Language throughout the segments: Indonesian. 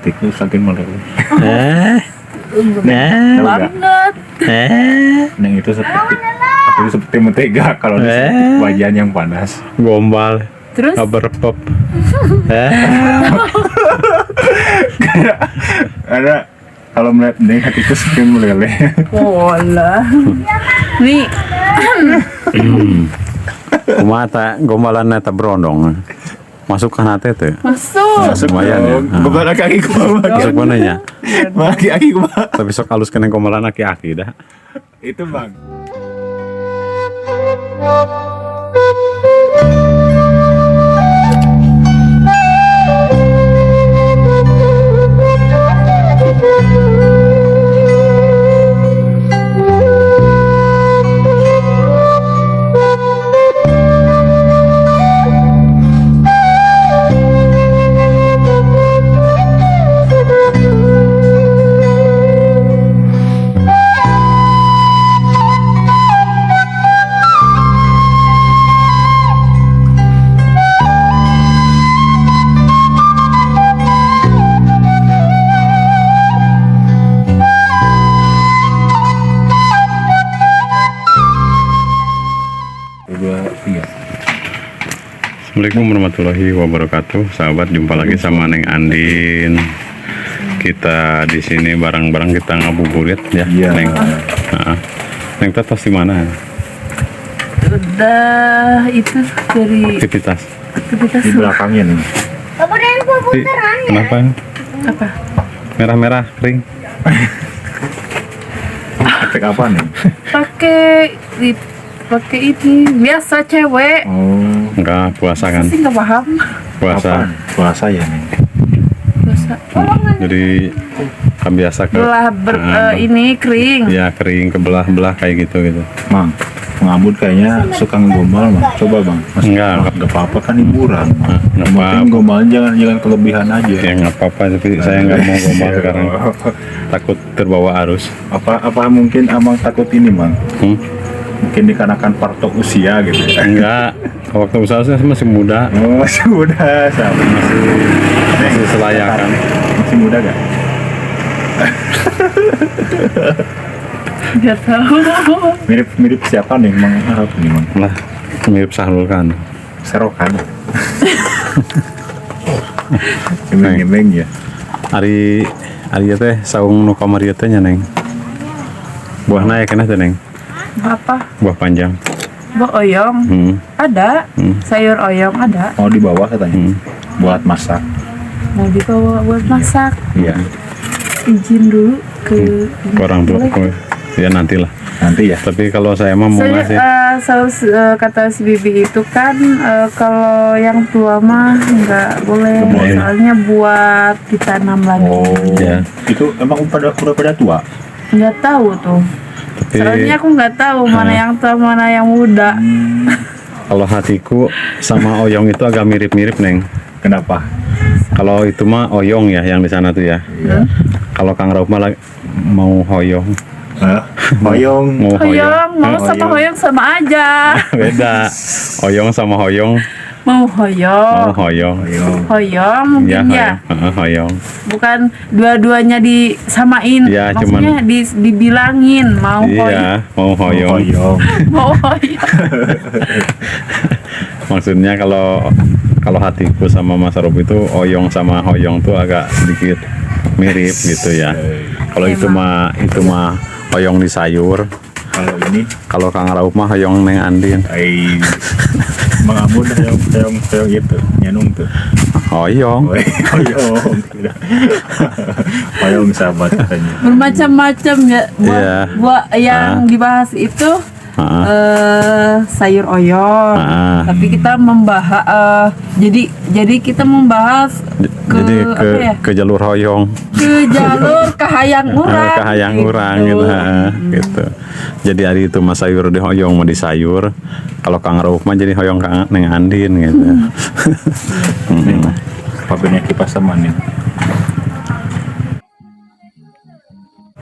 Tikus saking meleleh. Banget. Yang itu seperti aku itu seperti mentega kalau di wajan yang panas. Gombal. Terus Berpop. Ada kalau melihat neng hatiku saking meleleh. pola. Nih, Kumata gombalan eta brondong. Masukkan hati tuh. masuk. Lumayan ya. Gembala kaki ku. Masuk mana ya? Kaki ku. Tapi sok halus kena gombalan aki-aki dah. Itu bang. Assalamualaikum warahmatullahi wabarakatuh. Sahabat, jumpa lagi sama Neng Andin. Kita di sini bareng-bareng kita ngabuburit ya, Iya. Neng. Neng tetas di mana? Udah itu dari Aktivitas. aktivitas Di belakangnya nih. Kenapa? apa? Merah-merah kering. Efek apa nih? Pakai ini biasa cewek. Oh, Enggak puasa kan? Sih nggak paham. Puasa. apaan? Puasa ya nih. Biasa. Jadi kan biasa ke Ini kering. ya kering kebelah-belah kayak gitu. Mang, pengambut kayaknya suka ngegombal bang. Coba bang. Enggak. Gak apa-apa kan hiburan. Nggak Yang penting apa-apa. gombalnya jangan kelebihan aja. Ya nggak apa-apa, tapi saya nggak mau gombal sekarang. Takut terbawa arus. Apa mungkin abang takut ini bang? Mungkin dikarenakan partok usia gitu ya. Enggak. Waktu usaha saya masih muda. Oh, masih muda, sahabat. Masih selayakan. Masih muda gak? Nggak tahu. Mirip siapa nih Mang Arab nih Mang? Lah, mirip Sahrul kan. Serokan. Gemeng-gemeng ya. Ari teh saung nu kamari teh nya Neng. Buahna ya keneh teh Neng. Apa? Buah panjang. Buah oyong. Ada. Sayur oyong ada. Mau dibawa katanya. Buat masak. Mau dibawa buat masak. Iya. Izin dulu ke Orang tua. Boleh. Ya nantilah. Nanti ya. Tapi kalau saya mah mau ngasih. Kata si Bibi itu kan kalau yang tua mah nggak boleh, Nggak boleh. soalnya buat ditanam lagi. Oh. Ya. Itu emang udah pada tua. Nggak tahu tuh. Tapi Soalnya aku nggak tahu mana yang tua mana yang muda. kalau hatiku sama Oyong itu agak mirip-mirip Neng. Kenapa? Kalau itu mah Oyong ya yang di sana tuh ya. Iya. Kalau Kang Rauf mah mau Hoyong. Hah? Hoyong. Mau Hoyong, mau sama Hoyong. Hoyong sama aja. Beda. Oyong sama Hoyong. Mau Hoyong. Mau Hoyong. Hoyong. Hoyong Ya, mungkin ya. Hoyong. Bukan dua-duanya disamain. Ya, Maksudnya dibilangin mau Hoyong. Iya, mau Hoyong. Hoyong. Mau Hoyong. Maksudnya kalau hatiku sama Mas Rob itu Oyong sama Hoyong tuh agak sedikit mirip gitu ya. Kalau itu mah Hoyong di sayur. Kalau ini, Kalau Kang Rauf mah Hoyong Neng Andin. mengambut hoyong itu, nyanung tuh. Hoyong. Hoyong. Hoyong sahabat katanya. Bermacam-macam ya. Iya. Buat yang dibahas itu sayur oyong. Tapi kita membahas jadi kita membahas Jadi apa ya? ke jalur Hoyong. Ke jalur kahayang urang. Kahayang urang gitu. Gitu. Jadi hari itu mas sayur di Hoyong mau di sayur. Kalau Kang Rauf mah jadi Hoyong Kang Neng Andin gitu. Pabriknya kipas sama nih.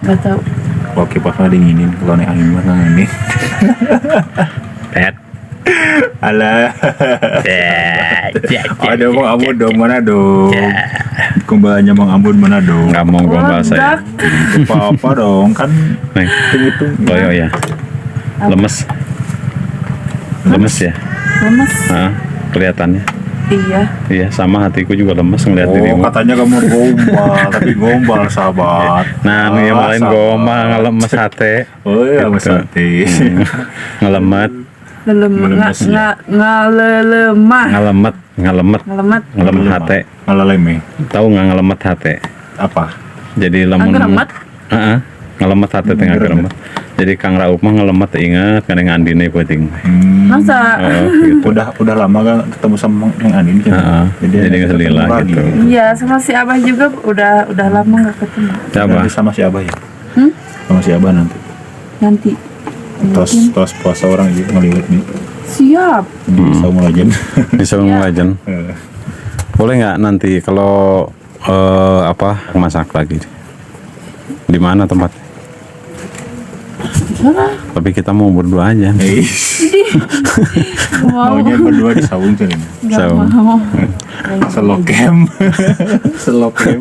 Gak tahu. Kalau kipasnya dinginin, kalau naik angin mah angin. Pet. Alah. Ya, Ada Bang Ambon dong, mana dong? Gombalnya Bang Ambon mana dong? nggak mau gombal saya. Apa dong, kan Neng, hitung. loyo ya. Lemes. Lemes ya. Lemes. Nah, kelihatannya. Iya. Iya, sama hatiku juga lemes ngeliat Oh, dirimu. katanya kamu gombal, tapi gombal sahabat. Nah, yang lain sahabat. gombal ngelemes hati. Oh iya, Gitu. Mas Hati. Ngelemet, Ngelemes ya. Ngalelemah. ngelemet, ngelemet, Ngelemet. ngelemet hati. Ngalaleme. Tahu nggak ngelemet hati? Apa? Jadi lamun Ngelemet? Heeh, ngelemet hati tengah ngelemet. Jadi Kang Raup mah ngelemet ingat kadang Andine penting. Masa? Gitu. Udah lama kan ketemu sama yang Andin kan? Heeh, jadi ketemu ngeselila lagi. gitu. Iya, sama si Abah juga udah lama nggak ketemu. Siapa? Nanti sama si Abah ya? Hmm? Sama si Abah nanti. Nanti. Tos puasa orang gitu ngeliwat nih Siap. di Saung Legend. Di Saung Legend. Boleh nggak nanti kalau masak lagi? Di mana tempat? Sana. Tapi kita mau berdua aja. Mau. Maunya berdua di Saung sini. Nggak Saung. mau. Selokem. Selokem.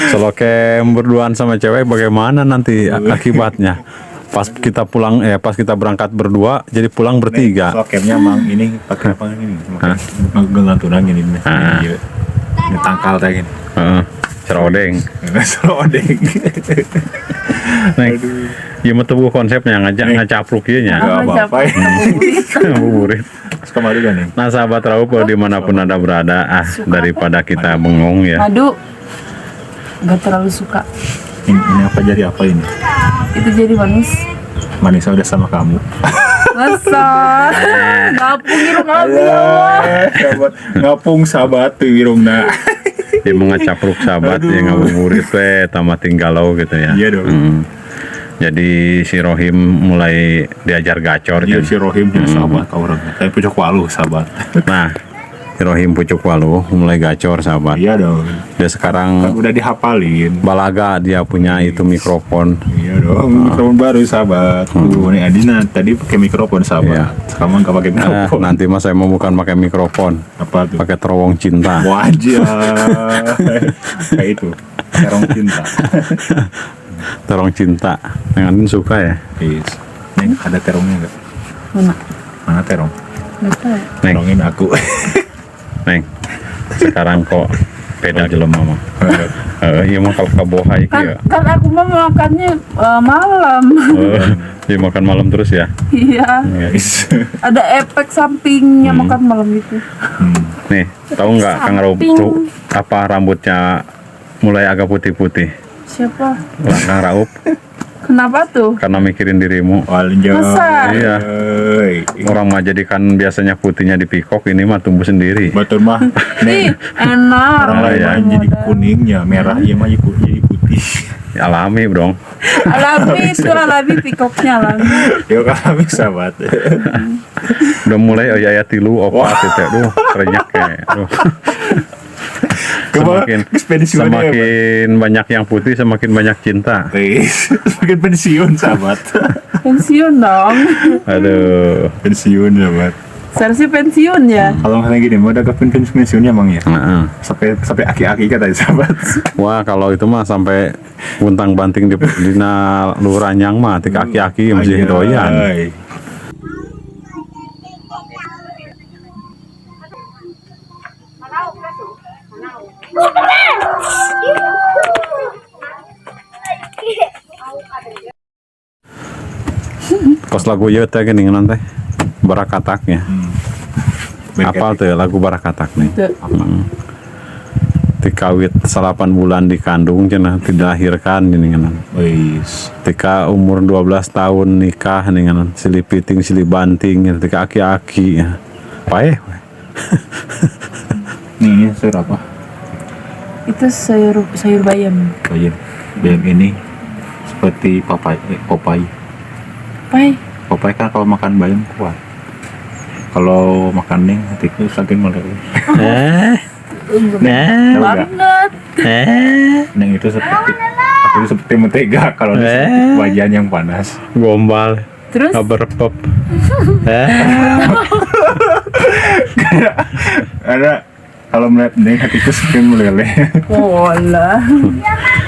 Selokem berduaan sama cewek bagaimana nanti akibatnya? Pas kita pulang pas kita berangkat berdua jadi pulang bertiga. Selokemnya mang ini pakai apa ini? Ngelantunan gini nih. Ini tangkal kayak gini. Heeh. Cerodeng. Serodeng. Nek, ya mau tubuh konsepnya ngacapluk ieu nya. Nggak apa-apa ya. Ngabuburit. Terus kemarin kan nih. Nah, sahabat Raup dimanapun Anda berada, daripada kita bengong ya. Madu. Nggak terlalu suka. Ini apa jadi apa ini? Itu jadi manis. Manisa udah sama kamu. Masa? Ngapung irung abi ya Allah. Sahabat ngapung sahabat tuh irungna. Dia mau ngacapluk sahabat ya ngabuburit teh tamat tinggalau gitu ya. Iya dong. Jadi si Rohim mulai diajar gacor Dia kan. si Rohim jadi sahabat kau orang. Saya pucuk walu sahabat. Nah, si Rohim pucuk walu mulai gacor sahabat. Iya dong. Dia Kan sekarang udah dihafalin. balaga dia punya itu mikrofon. Iya dong. Mikrofon baru sahabat. Tuh nih Adina tadi pakai mikrofon sahabat. Iya. Sekarang nggak pakai mikrofon. Nanti mas saya mau bukan pakai mikrofon, Apa tuh? pakai terowong cinta. Wajah. Kayak itu. Terong cinta. Terowong cinta. Yang suka ya. Yes. Neng ada terongnya nggak? Mana? Mana terong? Nggak tahu. Neng, Terongin aku. neng. Sekarang kok beda jelema mah. Iya mah kalau kaboha iki ya. Kan aku mau makannya malam. Dia makan malam terus ya. Iya. Guys. Ada efek sampingnya makan malam itu. Nih, tahu nggak Kang Raup tuh apa rambutnya mulai agak putih-putih? Siapa? Lah, Kang Raup Kenapa tuh? karena mikirin dirimu. Waljay. Masa? Iya. Orang mah jadi kan biasanya putihnya di pikok, ini mah tumbuh sendiri. Betul mah. Ih, Neng. enak. Orang lain iya. mah jadi kuningnya, merah iya mah jadi putih. Alami, Bro. Alami itu alami pikoknya alami. Yuk kami sahabat. Udah mulai ayat tilu opat itu. Duh, kerenyak kayak. Duh. Semakin banyak yang putih, semakin banyak cinta. Semakin pensiun sahabat. Pensiun dong. Aduh. Pensiun sahabat. Seharusnya pensiun ya. Kalau nggak gini, mau dapat pensiunnya emang ya. Heeh. Sampai aki-aki kata sahabat. Wah, kalau itu mah sampai buntang banting di luranyang mah tik aki-aki masih doyan. Anjay. Kos lagu ieu teh geuning nanti barakataknya. Apal tuh lagu barakatak nih. Tuh. Tikawit 8 bulan dikandung cenah dilahirkan geuningan. Wis. Tika umur 12 tahun nikah geuningan silih piting silih banting tika aki-aki ya. Paeh. Nih sayur apa? Itu sayur bayam. Bayam. Bayam ini seperti Popeye. Pai. Popeye kan kalau makan bayam kuat. Kalau makan neng hatiku saking meleleh. Tahu nggak? Banget. Neng itu seperti mentega kalau di wajan yang panas. Gombal. Terus Berpop. Ada kalau melihat Neng hatiku semakin meleleh. Pola.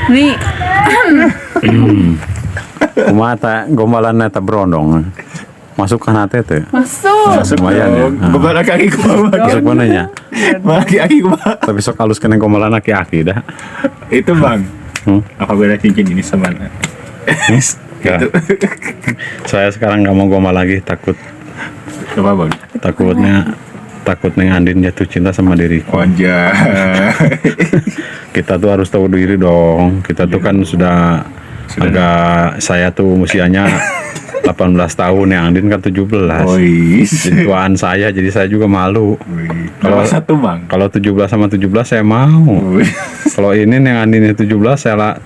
Nih, Kumata gombalan neta brondong. Masukkan hati tuh. masuk. Lumayan ya. Gombalan kaki ku. Masuk mananya. Kaki ku. Tapi sok halus kena gombalan aki-aki dah. Itu Bang. Hmm? Apa beda cincin ini sama Enggak. Saya sekarang nggak mau gombal lagi, takut Coba Bang. takut Neng Andin jatuh cinta sama diriku. Wajah. Kita tuh harus tahu diri dong. Kita tuh kan sudah agak, saya tuh usianya 18 tahun, yang Andin kan 17. Jadi tuaan saya, jadi saya juga malu. Kalau satu Bang. Kalau 17 sama 17 saya mau. Kalau ini yang Andin 17, saya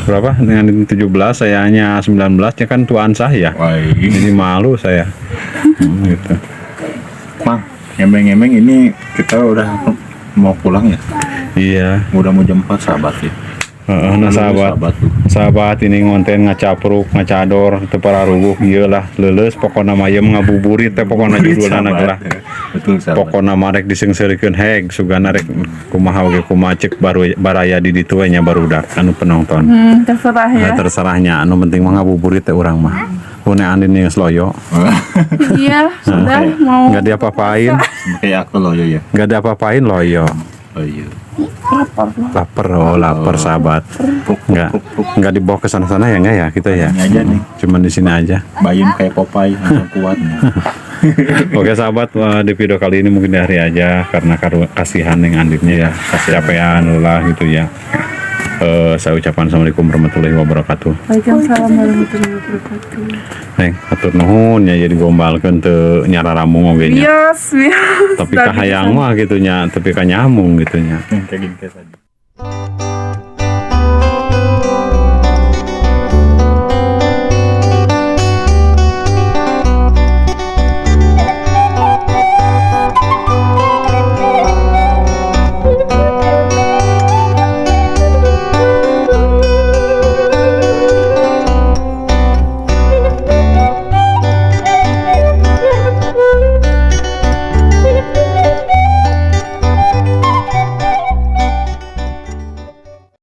berapa? Yang Andin 17, saya hanya 19, ya kan tuaan saya. Jadi malu saya. Gitu. Bang, ngemeng-ngemeng ini kita udah mau pulang ya? Iya. Udah mau jam 4 sahabat ya? Nah sahabat ini ngonten ngacapruk ngacador teu pararuguh ieu lah leuleus pokona mayem ngabuburit teh pokona judulna lah. Betul sahabat. Pokona marek disengseurekeun heg sugana rek kumaha oge kumaha cek baru baraya di ditu we nya barudak anu penonton. Terserah ya. Nah, terserahnya anu penting mah ngabuburit teh urang mah. Hune Andin geus loyo. Iya, sudah mau. Enggak diapa-apain. Kayak aku loh ya. Enggak diapa-apain loyo. Oh iya. Lapar sahabat. Enggak dibawa ke sana-sana ya enggak ya kita ya. Ini aja nih. Cuman di sini aja. Bayam kayak Popeye langsung kuat. Oke sahabat, di video kali ini mungkin dari aja karena kasihan yang Andinnya ya, capean lelah gitu ya. Saya ucapkan assalamualaikum warahmatullahi wabarakatuh. Waalaikumsalam warahmatullahi wabarakatuh. Neng, atur nuhun ya jadi gombalkeun teu nyararamung oge nya. Bias. Tapi kahayang mah gitu nya, tapi ka nyamung gitu nya. Kayak gini kayak tadi.